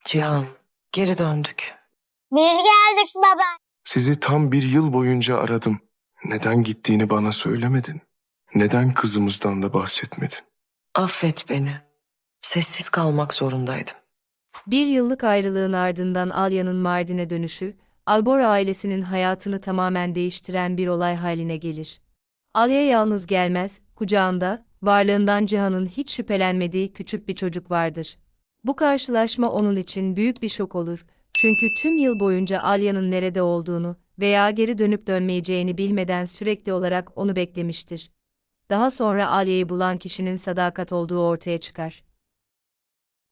Cihan, geri döndük. Biz geldik baba. Sizi tam bir yıl boyunca aradım. Neden gittiğini bana söylemedin? Neden kızımızdan da bahsetmedin? Affet beni. Sessiz kalmak zorundaydım. Bir yıllık ayrılığın ardından Alya'nın Mardin'e dönüşü, Albora ailesinin hayatını tamamen değiştiren bir olay haline gelir. Alya yalnız gelmez, kucağında, varlığından Cihan'ın hiç şüphelenmediği küçük bir çocuk vardır. Bu karşılaşma onun için büyük bir şok olur, çünkü tüm yıl boyunca Alya'nın nerede olduğunu veya geri dönüp dönmeyeceğini bilmeden sürekli olarak onu beklemiştir. Daha sonra Alya'yı bulan kişinin Sadakat olduğu ortaya çıkar.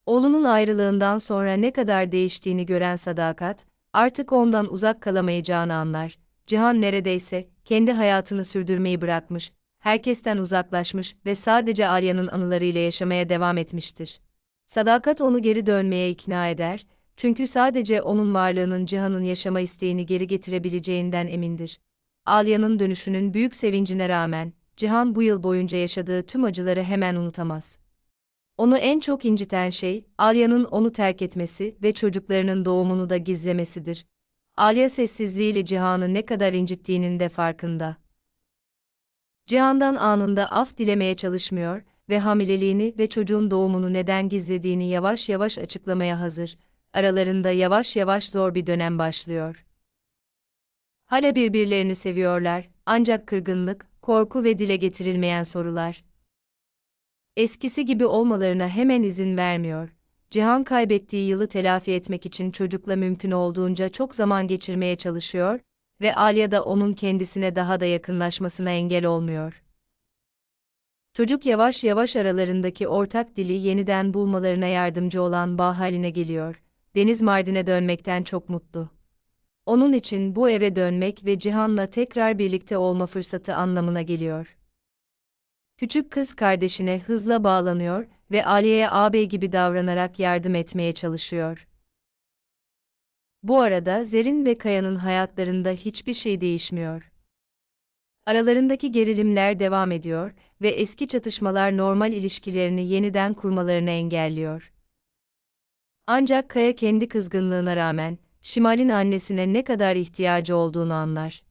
Oğlunun ayrılığından sonra ne kadar değiştiğini gören Sadakat, artık ondan uzak kalamayacağını anlar. Cihan neredeyse kendi hayatını sürdürmeyi bırakmış, herkesten uzaklaşmış ve sadece Alya'nın anılarıyla yaşamaya devam etmiştir. Sadakat onu geri dönmeye ikna eder, çünkü sadece onun varlığının Cihan'ın yaşama isteğini geri getirebileceğinden emindir. Alya'nın dönüşünün büyük sevincine rağmen, Cihan bu yıl boyunca yaşadığı tüm acıları hemen unutamaz. Onu en çok inciten şey, Alya'nın onu terk etmesi ve çocuklarının doğumunu da gizlemesidir. Alya sessizliğiyle Cihan'ı ne kadar incittiğinin de farkında. Cihan'dan anında af dilemeye çalışmıyor ve hamileliğini ve çocuğun doğumunu neden gizlediğini yavaş yavaş açıklamaya hazır. Aralarında yavaş yavaş zor bir dönem başlıyor. Hala birbirlerini seviyorlar, ancak kırgınlık, korku ve dile getirilmeyen sorular eskisi gibi olmalarına hemen izin vermiyor. Cihan kaybettiği yılı telafi etmek için çocukla mümkün olduğunca çok zaman geçirmeye çalışıyor ve Alya da onun kendisine daha da yakınlaşmasına engel olmuyor. Çocuk yavaş yavaş aralarındaki ortak dili yeniden bulmalarına yardımcı olan bağ haline geliyor. Deniz Mardin'e dönmekten çok mutlu. Onun için bu eve dönmek ve Cihan'la tekrar birlikte olma fırsatı anlamına geliyor. Küçük kız kardeşine hızla bağlanıyor ve Aliye'ye ağabey gibi davranarak yardım etmeye çalışıyor. Bu arada Zerrin ve Kaya'nın hayatlarında hiçbir şey değişmiyor. Aralarındaki gerilimler devam ediyor ve eski çatışmalar normal ilişkilerini yeniden kurmalarını engelliyor. Ancak Kaya kendi kızgınlığına rağmen, Şimal'in annesine ne kadar ihtiyacı olduğunu anlar.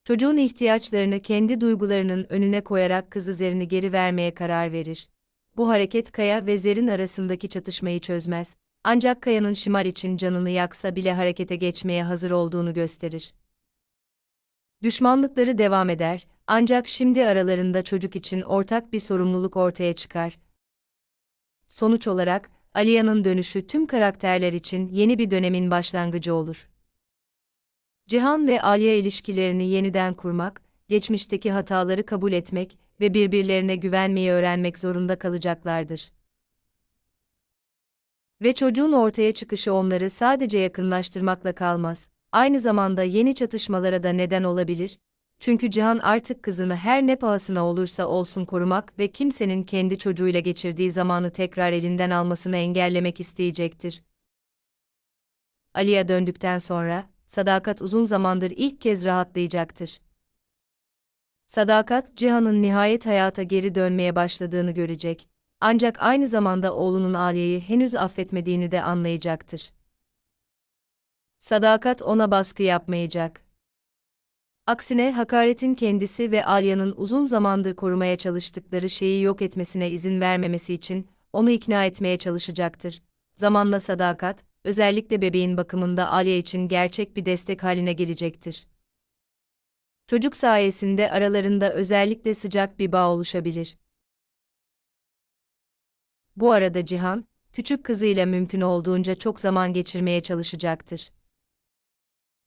Çocuğun ihtiyaçlarını kendi duygularının önüne koyarak kızı Zerrin'e geri vermeye karar verir. Bu hareket Kaya ve Zerrin arasındaki çatışmayı çözmez, ancak Kaya'nın Şimal için canını yaksa bile harekete geçmeye hazır olduğunu gösterir. Düşmanlıkları devam eder, ancak şimdi aralarında çocuk için ortak bir sorumluluk ortaya çıkar. Sonuç olarak, Aliya'nın dönüşü tüm karakterler için yeni bir dönemin başlangıcı olur. Cihan ve Alya ilişkilerini yeniden kurmak, geçmişteki hataları kabul etmek ve birbirlerine güvenmeyi öğrenmek zorunda kalacaklardır. Ve çocuğun ortaya çıkışı onları sadece yakınlaştırmakla kalmaz, aynı zamanda yeni çatışmalara da neden olabilir, çünkü Cihan artık kızını her ne pahasına olursa olsun korumak ve kimsenin kendi çocuğuyla geçirdiği zamanı tekrar elinden almasını engellemek isteyecektir. Ali'ye döndükten sonra, Sadakat uzun zamandır ilk kez rahatlayacaktır. Sadakat, Cihan'ın nihayet hayata geri dönmeye başladığını görecek, ancak aynı zamanda oğlunun Alya'yı henüz affetmediğini de anlayacaktır. Sadakat ona baskı yapmayacak. Aksine hakaretin kendisi ve Alya'nın uzun zamandır korumaya çalıştıkları şeyi yok etmesine izin vermemesi için onu ikna etmeye çalışacaktır. Zamanla Sadakat, özellikle bebeğin bakımında Alya için gerçek bir destek haline gelecektir. Çocuk sayesinde aralarında özellikle sıcak bir bağ oluşabilir. Bu arada Cihan, küçük kızıyla mümkün olduğunca çok zaman geçirmeye çalışacaktır.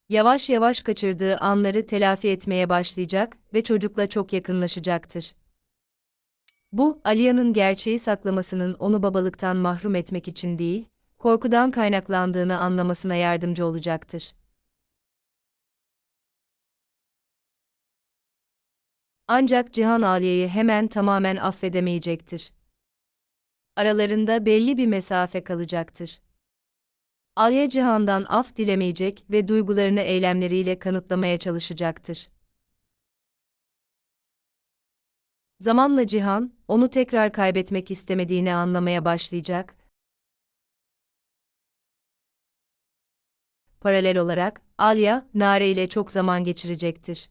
Yavaş yavaş kaçırdığı anları telafi etmeye başlayacak ve çocukla çok yakınlaşacaktır. Bu, Aliya'nın gerçeği saklamasının onu babalıktan mahrum etmek için değil, korkudan kaynaklandığını anlamasına yardımcı olacaktır. Ancak Cihan Aliye'yi hemen tamamen affedemeyecektir. Aralarında belli bir mesafe kalacaktır. Alya Cihan'dan af dilemeyecek ve duygularını eylemleriyle kanıtlamaya çalışacaktır. Zamanla Cihan, onu tekrar kaybetmek istemediğini anlamaya başlayacak paralel olarak Alya, Nare ile çok zaman geçirecektir.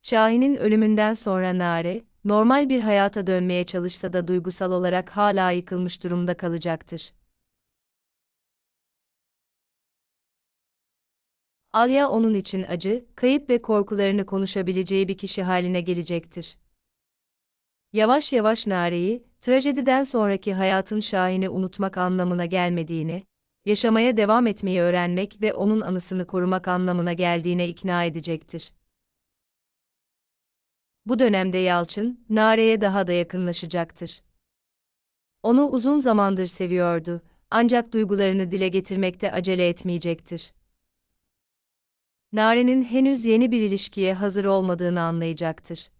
Şahin'in ölümünden sonra Nare, normal bir hayata dönmeye çalışsa da duygusal olarak hala yıkılmış durumda kalacaktır. Alya onun için acı, kayıp ve korkularını konuşabileceği bir kişi haline gelecektir. Yavaş yavaş Nare'yi, trajediden sonraki hayatın Şahin'i unutmak anlamına gelmediğini, yaşamaya devam etmeyi öğrenmek ve onun anısını korumak anlamına geldiğine ikna edecektir. Bu dönemde Yalçın, Nare'ye daha da yakınlaşacaktır. Onu uzun zamandır seviyordu, ancak duygularını dile getirmekte acele etmeyecektir. Nare'nin henüz yeni bir ilişkiye hazır olmadığını anlayacaktır.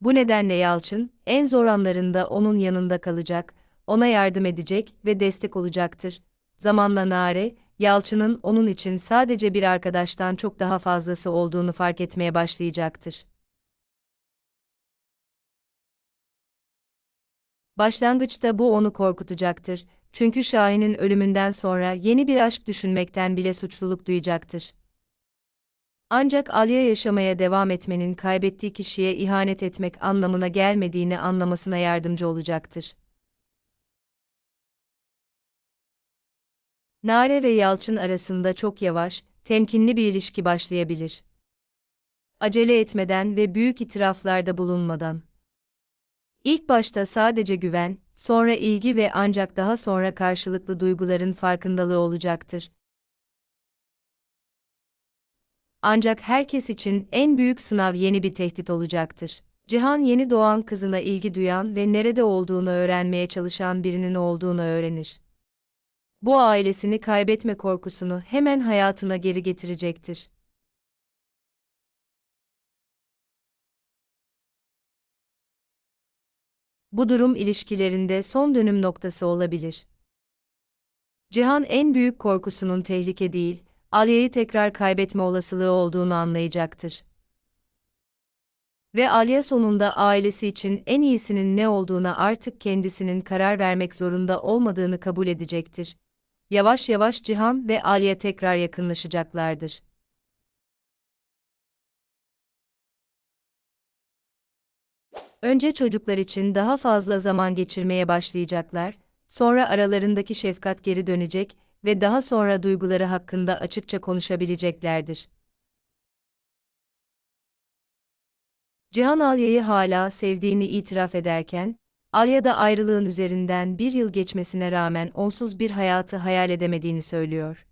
Bu nedenle Yalçın, en zor anlarında onun yanında kalacak, ona yardım edecek ve destek olacaktır. Zamanla Nare, Yalçın'ın onun için sadece bir arkadaştan çok daha fazlası olduğunu fark etmeye başlayacaktır. Başlangıçta bu onu korkutacaktır, çünkü Şahin'in ölümünden sonra yeni bir aşk düşünmekten bile suçluluk duyacaktır. Ancak Alya yaşamaya devam etmenin kaybettiği kişiye ihanet etmek anlamına gelmediğini anlamasına yardımcı olacaktır. Nare ve Yalçın arasında çok yavaş, temkinli bir ilişki başlayabilir. Acele etmeden ve büyük itiraflarda bulunmadan. İlk başta sadece güven, sonra ilgi ve ancak daha sonra karşılıklı duyguların farkındalığı olacaktır. Ancak herkes için en büyük sınav yeni bir tehdit olacaktır. Cihan yeni doğan kızına ilgi duyan ve nerede olduğunu öğrenmeye çalışan birinin olduğunu öğrenir. Bu ailesini kaybetme korkusunu hemen hayatına geri getirecektir. Bu durum ilişkilerinde son dönüm noktası olabilir. Cihan en büyük korkusunun tehlike değil, Alya'yı tekrar kaybetme olasılığı olduğunu anlayacaktır. Ve Alya sonunda ailesi için en iyisinin ne olduğuna artık kendisinin karar vermek zorunda olmadığını kabul edecektir. Yavaş yavaş Cihan ve Alya tekrar yakınlaşacaklardır. Önce çocuklar için daha fazla zaman geçirmeye başlayacaklar, sonra aralarındaki şefkat geri dönecek ve daha sonra duyguları hakkında açıkça konuşabileceklerdir. Cihan Alya'yı hala sevdiğini itiraf ederken, Alya da ayrılığın üzerinden bir yıl geçmesine rağmen onsuz bir hayatı hayal edemediğini söylüyor.